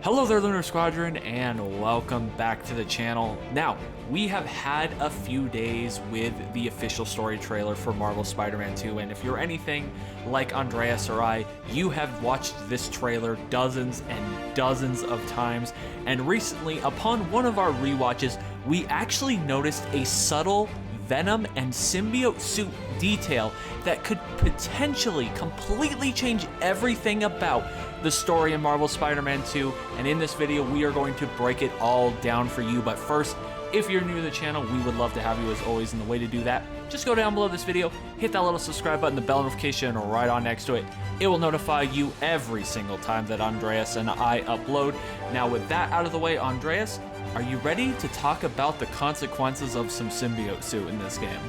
Hello there, Lunar Squadron, and welcome back to the channel. Now, we have had a few days with the official story trailer for Marvel Spider-Man 2, and if you're anything like Andreas or I, you have watched this trailer dozens and dozens of times, and recently, upon one of our rewatches, we actually noticed a subtle Venom and Symbiote suit detail that could potentially completely change everything about the story in Marvel Spider-Man 2, and in this video we are going to break it all down for you. But first, if you're new to the channel, we would love to have you as always, and the way to do that, just go down below this video, hit that little subscribe button, the bell notification right on next to it. It will notify you every single time that Andreas and I upload. Now with that out of the way, Andreas, are you ready to talk about the consequences of some symbiote suit in this game?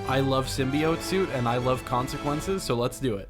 I love symbiote suit and I love consequences, so let's do it.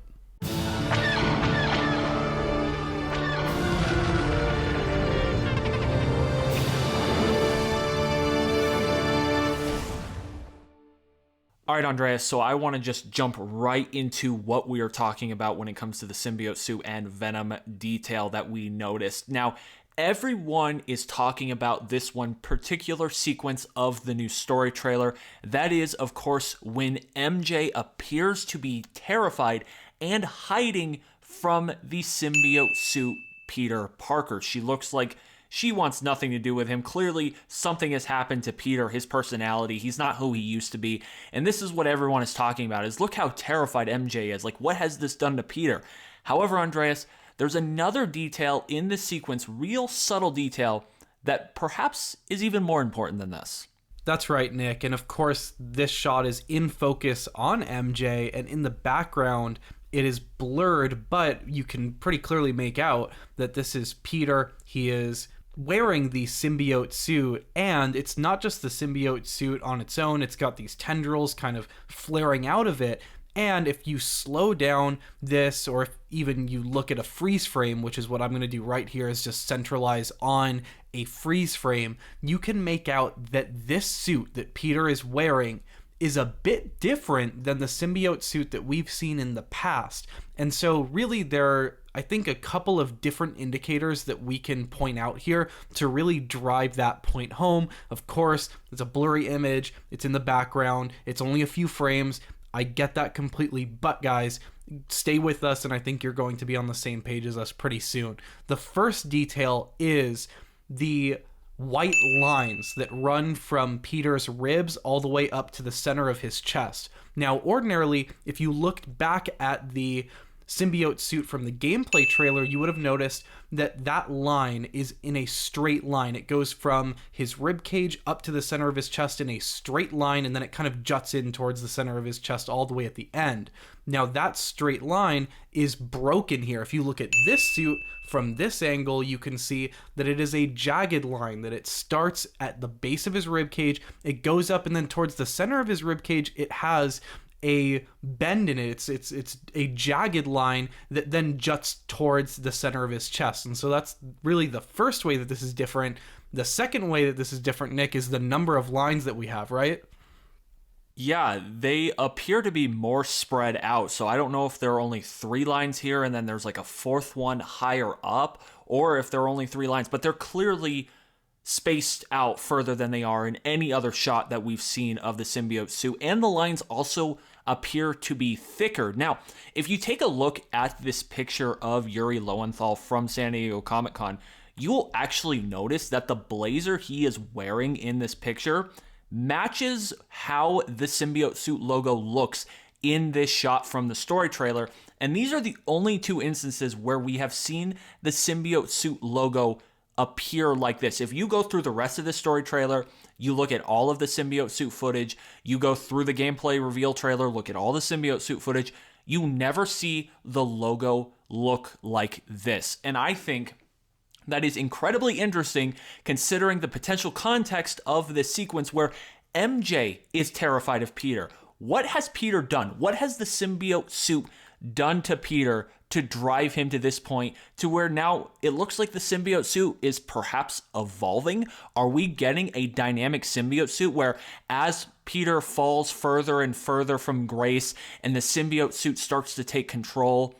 All right, Andreas, so I want to just jump right into what we are talking about when it comes to the symbiote suit and Venom detail that we noticed. Now, everyone is talking about this one particular sequence of the new story trailer. That is, of course, when MJ appears to be terrified and hiding from the symbiote suit Peter Parker. She looks like she wants nothing to do with him. Clearly, something has happened to Peter, his personality. He's not who he used to be. And this is what everyone is talking about, is look how terrified MJ is. Like, what has this done to Peter? However, Andreas, there's another detail in this sequence, real subtle detail, that perhaps is even more important than this. That's right, Nick. And of course, this shot is in focus on MJ, and in the background, it is blurred, but you can pretty clearly make out that this is Peter. He is wearing the symbiote suit, and it's not just the symbiote suit on its own. It's got these tendrils kind of flaring out of it. And if you slow down this, or if even you look at a freeze frame, which is what I'm going to do right here, is just centralize on a freeze frame, you can make out that this suit that Peter is wearing is a bit different than the symbiote suit that we've seen in the past. And so really there are, I think, a couple of different indicators that we can point out here to really drive that point home. Of course, it's a blurry image, it's in the background, it's only a few frames. I get that completely, but guys, stay with us and I think you're going to be on the same page as us pretty soon. The first detail is the white lines that run from Peter's ribs all the way up to the center of his chest. Now, ordinarily, if you looked back at the symbiote suit from the gameplay trailer, you would have noticed that that line is in a straight line. It goes from his rib cage up to the center of his chest in a straight line, and then it kind of juts in towards the center of his chest all the way at the end. Now that straight line is broken here. If you look at this suit from this angle, you can see that it is a jagged line, that it starts at the base of his rib cage, it goes up, and then towards the center of his rib cage it has a bend in it. It's a jagged line that then juts towards the center of his chest. And so that's really the first way that this is different. The second way that this is different, Nick, is the number of lines that we have, right? Yeah, they appear to be more spread out. So I don't know if there are only 3 lines here and then there's like a fourth one higher up, or if there are only 3 lines, but they're clearly spaced out further than they are in any other shot that we've seen of the symbiote suit. And the lines also appear to be thicker. Now, if you take a look at this picture of Yuri Lowenthal from San Diego Comic-Con, you will actually notice that the blazer he is wearing in this picture matches how the symbiote suit logo looks in this shot from the story trailer. And these are the only 2 instances where we have seen the symbiote suit logo appear like this. If you go through the rest of the story trailer, you look at all of the symbiote suit footage, you go through the gameplay reveal trailer, look at all the symbiote suit footage, you never see the logo look like this. And I think that is incredibly interesting considering the potential context of this sequence where MJ is terrified of Peter. What has Peter done? What has the symbiote suit done to Peter to drive him to this point to where now it looks like the symbiote suit is perhaps evolving? Are we getting a dynamic symbiote suit where as Peter falls further and further from grace and the symbiote suit starts to take control,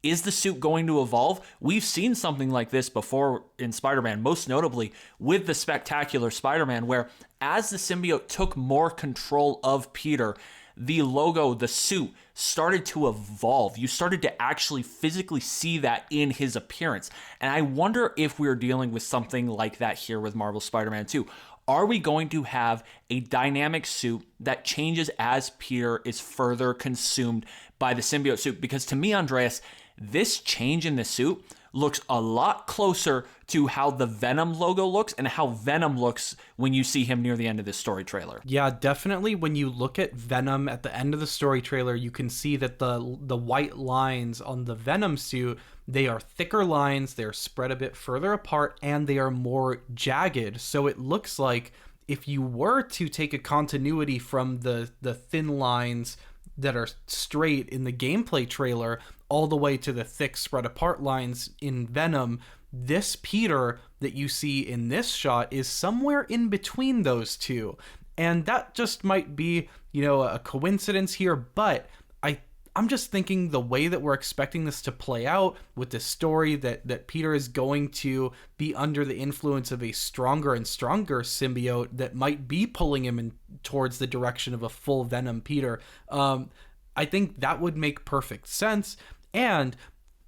Is the suit going to evolve? We've seen something like this before in Spider-Man, most notably with the Spectacular Spider-Man, where as the symbiote took more control of Peter, the logo, the suit, started to evolve. You started to actually physically see that in his appearance. And I wonder if we're dealing with something like that here with Marvel Spider-Man 2. Are we going to have a dynamic suit that changes as Peter is further consumed by the symbiote suit? Because to me, Andreas, this change in the suit looks a lot closer to how the Venom logo looks and how Venom looks when you see him near the end of this story trailer. Yeah, definitely. When you look at Venom at the end of the story trailer, you can see that the white lines on the Venom suit, they are thicker lines, they're spread a bit further apart, and they are more jagged. So it looks like if you were to take a continuity from the thin lines that are straight in the gameplay trailer all the way to the thick spread apart lines in Venom, this Peter that you see in this shot is somewhere in between those two. And that just might be, a coincidence here, but I'm just thinking the way that we're expecting this to play out with the story that Peter is going to be under the influence of a stronger and stronger symbiote that might be pulling him towards the direction of a full Venom Peter. I think that would make perfect sense. And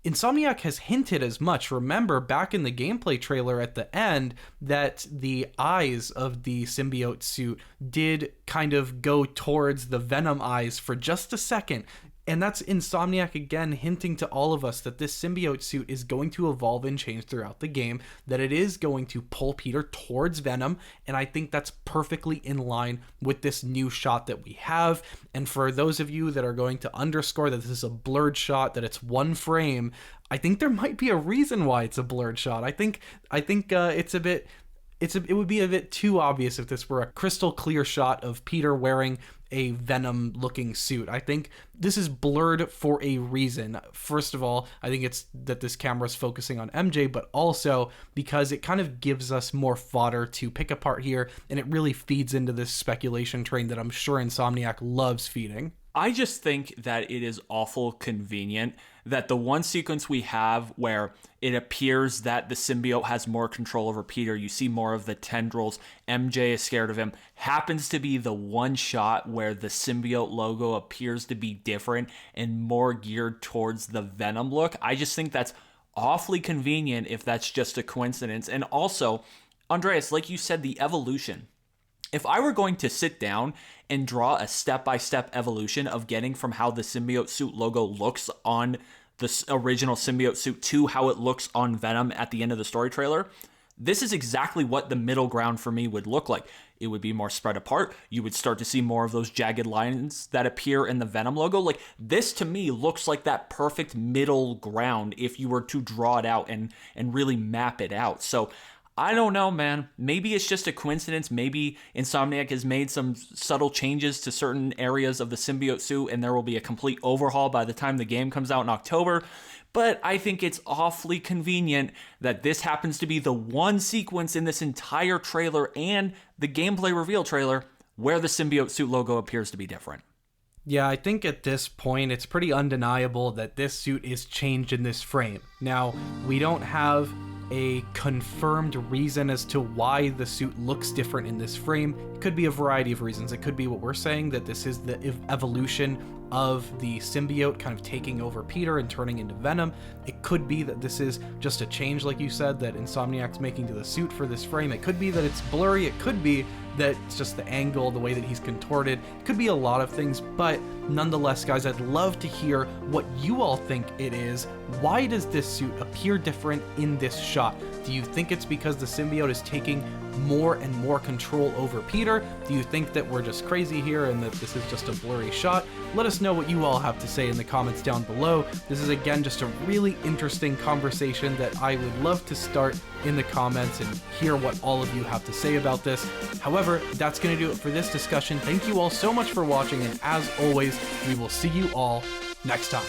Insomniac has hinted as much. Remember, back in the gameplay trailer at the end, that the eyes of the symbiote suit did kind of go towards the Venom eyes for just a second. And that's Insomniac again hinting to all of us that this symbiote suit is going to evolve and change throughout the game, that it is going to pull Peter towards Venom, and I think that's perfectly in line with this new shot that we have. And for those of you that are going to underscore that this is a blurred shot, that it's one frame, I think there might be a reason why it's a blurred shot. I think it's a bit... it would be a bit too obvious if this were a crystal clear shot of Peter wearing a Venom looking suit. I think this is blurred for a reason. First of all, I think it's that this camera is focusing on MJ, but also because it kind of gives us more fodder to pick apart here, and it really feeds into this speculation train that I'm sure Insomniac loves feeding. I just think that it is awful convenient that the one sequence we have where it appears that the symbiote has more control over Peter, you see more of the tendrils, MJ is scared of him, happens to be the one shot where the symbiote logo appears to be different and more geared towards the Venom look. I just think that's awfully convenient if that's just a coincidence. And also, Andreas, like you said, the evolution. If I were going to sit down and draw a step-by-step evolution of getting from how the symbiote suit logo looks on the original symbiote suit to how it looks on Venom at the end of the story trailer, this is exactly what the middle ground for me would look like. It would be more spread apart. You would start to see more of those jagged lines that appear in the Venom logo. Like, this to me looks like that perfect middle ground if you were to draw it out and really map it out. So I don't know, man. Maybe it's just a coincidence. Maybe Insomniac has made some subtle changes to certain areas of the symbiote suit and there will be a complete overhaul by the time the game comes out in October. But I think it's awfully convenient that this happens to be the one sequence in this entire trailer and the gameplay reveal trailer where the symbiote suit logo appears to be different. Yeah, I think at this point it's pretty undeniable that this suit is changed in this frame. Now, we don't have a confirmed reason as to why the suit looks different in this frame. It could be a variety of reasons. It could be what we're saying, that this is the evolution of the symbiote kind of taking over Peter and turning into Venom. It could be that this is just a change, like you said, that Insomniac's making to the suit for this frame. It could be that it's blurry. It could be that it's just the angle, the way that he's contorted. It could be a lot of things, but nonetheless, guys, I'd love to hear what you all think it is. Why does this suit appear different in this shot? Do you think it's because the symbiote is taking more and more control over Peter? Do you think that we're just crazy here and that this is just a blurry shot? Let us know what you all have to say in the comments down below. This is again just a really interesting conversation that I would love to start in the comments and hear what all of you have to say about this. However, that's going to do it for this discussion. Thank you all so much for watching, and as always, we will see you all next time.